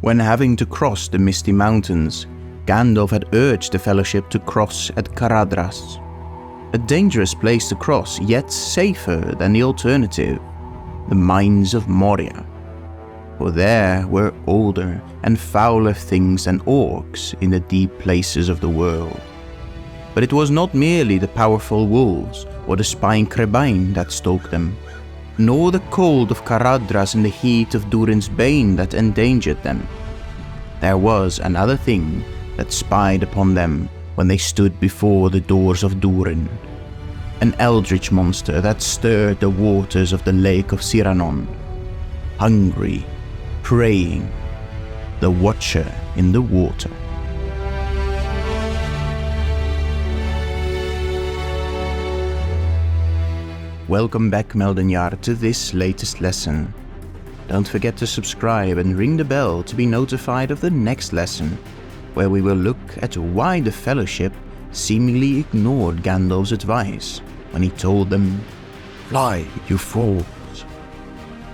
When having to cross the Misty Mountains, Gandalf had urged the Fellowship to cross at Caradhras, a dangerous place to cross, yet safer than the alternative, the Mines of Moria. For there were older and fouler things than orcs in the deep places of the world. But it was not merely the powerful wolves or the spying Crebain that stalked them, nor the cold of Caradhras and the heat of Durin's Bane that endangered them. There was another thing that spied upon them when they stood before the Doors of Durin, an Eldritch monster that stirred the waters of the Lake of Sirannon Hungry, praying, the Watcher in the Water. Welcome back, Meldenjar, to this latest lesson. Don't forget to subscribe and ring the bell to be notified of the next lesson, where we will look at why the Fellowship seemingly ignored Gandalf's advice when he told them, "Fly, you fools."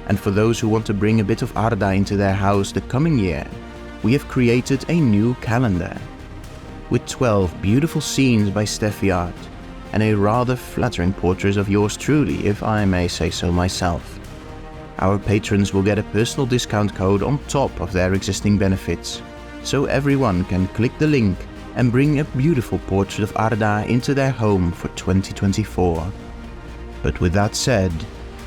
And for those who want to bring a bit of Arda into their house the coming year, we have created a new calendar, with 12 beautiful scenes by Steffi Art, and a rather flattering portrait of yours truly, if I may say so myself. Our patrons will get a personal discount code on top of their existing benefits, so everyone can click the link and bring a beautiful portrait of Arda into their home for 2024. But with that said,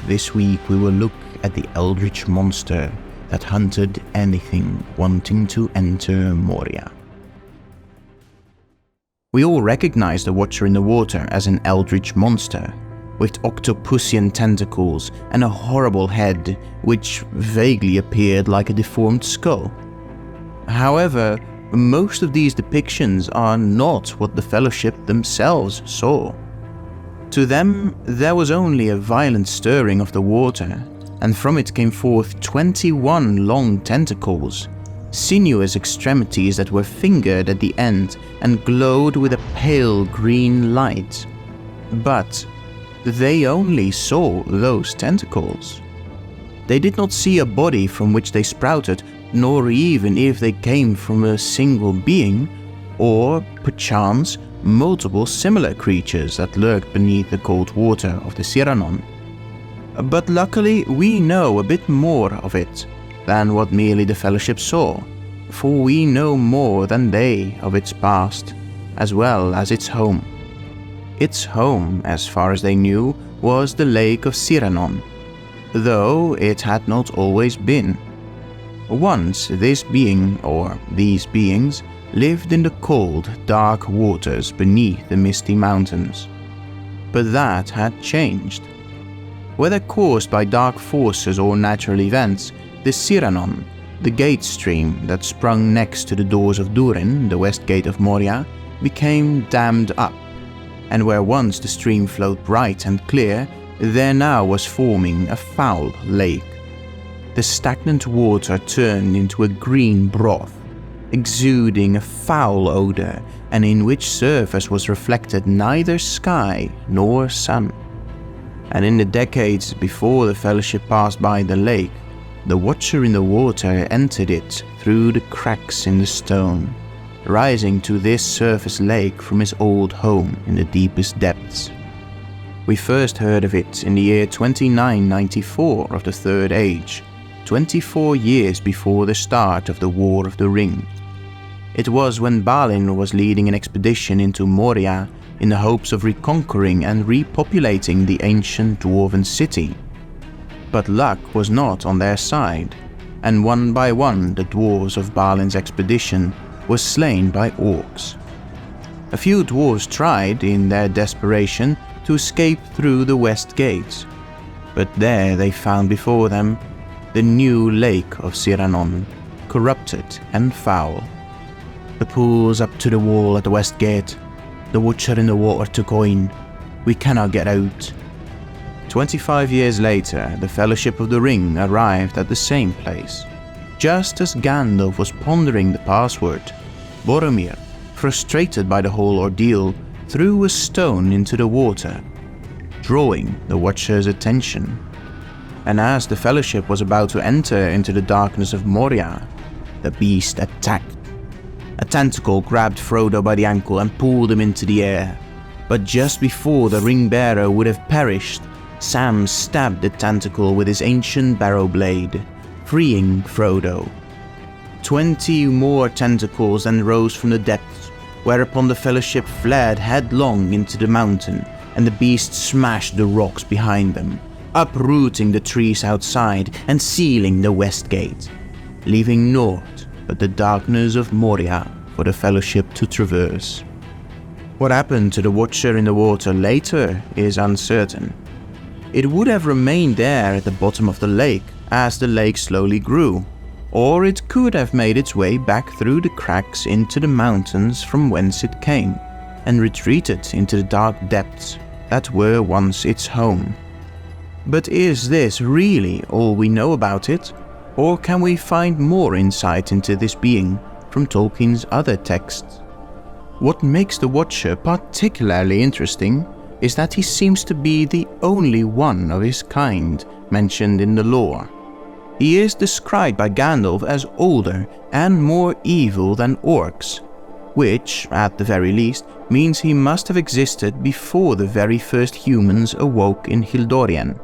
this week we will look at the Eldritch monster that hunted anything wanting to enter Moria. We all recognize the Watcher in the Water as an Eldritch monster, with octopusian tentacles and a horrible head which vaguely appeared like a deformed skull. However, most of these depictions are not what the Fellowship themselves saw. To them, there was only a violent stirring of the water, and from it came forth 21 long tentacles, sinuous extremities that were fingered at the end and glowed with a pale green light. But they only saw those tentacles. They did not see a body from which they sprouted, nor even if they came from a single being, or, perchance, multiple similar creatures that lurked beneath the cold water of the Sirannon. But luckily we know a bit more of it than what merely the Fellowship saw, for we know more than they of its past, as well as its home. Its home, as far as they knew, was the Lake of Sirannon, though it had not always been. Once this being, or these beings, lived in the cold, dark waters beneath the Misty Mountains. But that had changed. Whether caused by dark forces or natural events, the Sirannon, the gate stream that sprung next to the Doors of Durin, the west gate of Moria, became dammed up, and where once the stream flowed bright and clear, there now was forming a foul lake. The stagnant water turned into a green broth, exuding a foul odor, and in which surface was reflected neither sky nor sun. And in the decades before the Fellowship passed by the lake, the Watcher in the Water entered it through the cracks in the stone, rising to this surface lake from his old home in the deepest depths. We first heard of it in the year 2994 of the Third Age, 24 years before the start of the War of the Ring. It was when Balin was leading an expedition into Moria in the hopes of reconquering and repopulating the ancient dwarven city. But luck was not on their side, and one by one the dwarves of Balin's expedition were slain by orcs. A few dwarves tried, in their desperation, to escape through the west gates, but there they found before them the new Lake of Sirannon, corrupted and foul. The pool's up to the wall at the west gate. The Watcher in the Water took in. We cannot get out. 25 years later, the Fellowship of the Ring arrived at the same place. Just as Gandalf was pondering the password, Boromir, frustrated by the whole ordeal, threw a stone into the water, drawing the Watcher's attention. And as the Fellowship was about to enter into the darkness of Moria, the beast attacked. A tentacle grabbed Frodo by the ankle and pulled him into the air. But just before the ring-bearer would have perished, Sam stabbed the tentacle with his ancient barrow blade, freeing Frodo. 20 more tentacles then rose from the depths, whereupon the Fellowship fled headlong into the mountain, and the beast smashed the rocks behind them, uprooting the trees outside and sealing the west gate, leaving naught but the darkness of Moria for the Fellowship to traverse. What happened to the Watcher in the water later is uncertain. It would have remained there at the bottom of the lake as the lake slowly grew, or it could have made its way back through the cracks into the mountains from whence it came, and retreated into the dark depths that were once its home. But is this really all we know about it, or can we find more insight into this being from Tolkien's other texts? What makes the Watcher particularly interesting is that he seems to be the only one of his kind mentioned in the lore. He is described by Gandalf as older and more evil than orcs, which, at the very least, means he must have existed before the very first humans awoke in Hildorien.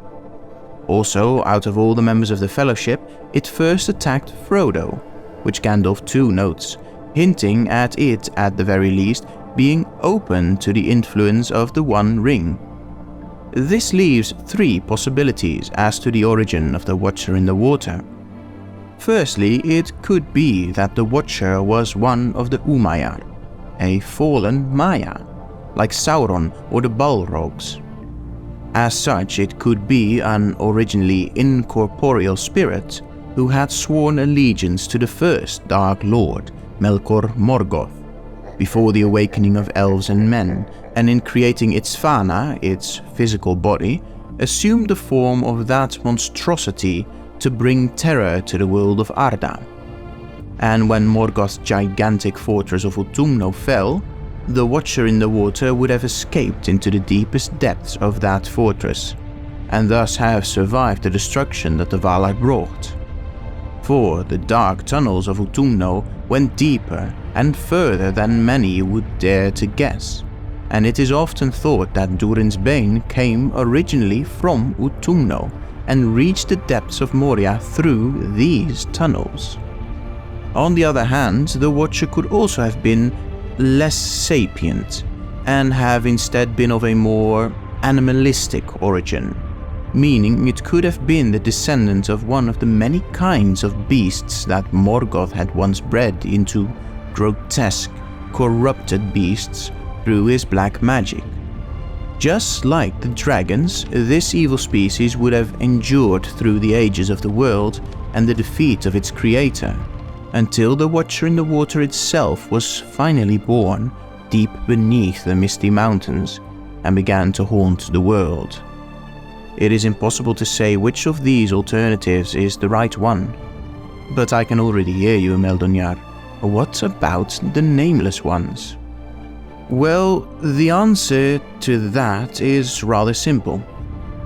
Also, out of all the members of the Fellowship, it first attacked Frodo, which Gandalf too notes, hinting at it, at the very least, being open to the influence of the One Ring. This leaves 3 possibilities as to the origin of the Watcher in the water. Firstly, it could be that the Watcher was one of the Umayyad, a fallen Maya, like Sauron or the Balrogs. As such, it could be an originally incorporeal spirit who had sworn allegiance to the first Dark Lord, Melkor Morgoth, before the awakening of elves and men, and in creating its Fana, its physical body, assumed the form of that monstrosity to bring terror to the world of Arda. And when Morgoth's gigantic fortress of Utumno fell, the Watcher in the water would have escaped into the deepest depths of that fortress, and thus have survived the destruction that the Valar brought. For the dark tunnels of Utumno went deeper and further than many would dare to guess, and it is often thought that Durin's Bane came originally from Utumno and reached the depths of Moria through these tunnels. On the other hand, the Watcher could also have been less sapient and have instead been of a more animalistic origin, meaning it could have been the descendant of one of the many kinds of beasts that Morgoth had once bred into grotesque, corrupted beasts through his black magic. Just like the dragons, this evil species would have endured through the ages of the world and the defeat of its creator, until the Watcher in the water itself was finally born deep beneath the Misty Mountains and began to haunt the world. It is impossible to say which of these alternatives is the right one, but I can already hear you, Meldonyar. What about the nameless ones? Well, the answer to that is rather simple.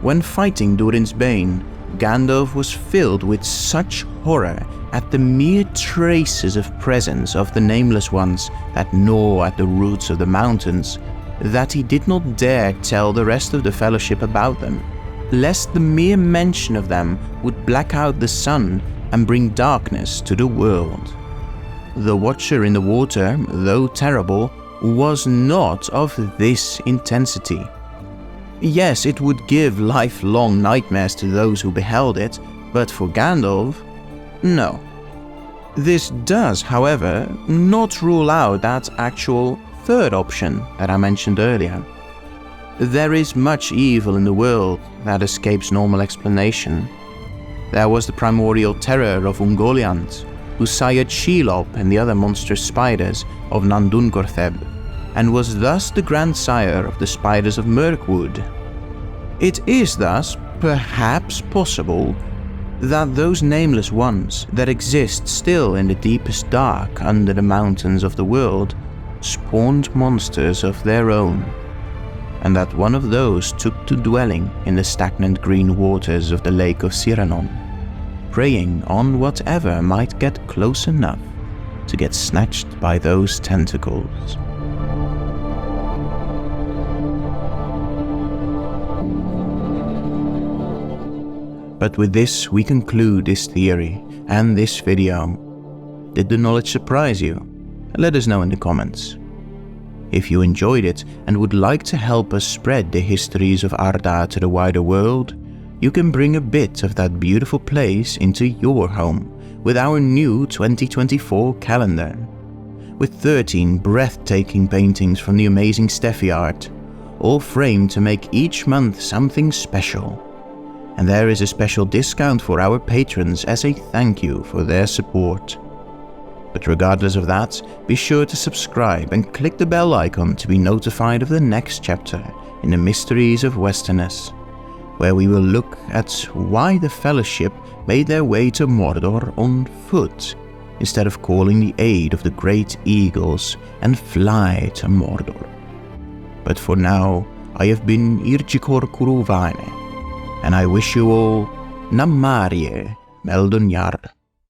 When fighting Durin's Bane, Gandalf was filled with such horror at the mere traces of presence of the nameless ones that gnaw at the roots of the mountains, that he did not dare tell the rest of the Fellowship about them, lest the mere mention of them would black out the sun and bring darkness to the world. The Watcher in the water, though terrible, was not of this intensity. Yes, it would give lifelong nightmares to those who beheld it, but for Gandalf, no. This does, however, not rule out that actual third option that I mentioned earlier. There is much evil in the world that escapes normal explanation. There was the primordial terror of Ungoliant, who sired Shelob and the other monstrous spiders of Nandungortheb, and was thus the grandsire of the spiders of Mirkwood. It is thus perhaps possible that those nameless ones that exist still in the deepest dark under the mountains of the world spawned monsters of their own, and that one of those took to dwelling in the stagnant green waters of the Lake of Sirannon, preying on whatever might get close enough. to get snatched by those tentacles. But with this, we conclude this theory and this video. Did the knowledge surprise you? Let us know in the comments. If you enjoyed it and would like to help us spread the histories of Arda to the wider world, you can bring a bit of that beautiful place into your home with our new 2024 calendar. With 13 breathtaking paintings from the amazing Steffi art, all framed to make each month something special. And there is a special discount for our patrons as a thank you for their support. But regardless of that, be sure to subscribe and click the bell icon to be notified of the next chapter in the Mysteries of Westerness, where we will look at why the Fellowship made their way to Mordor on foot, instead of calling the aid of the great eagles and fly to Mordor. But for now, I have been Irchikor Kuruvaine, and I wish you all Namarie Meldonjar.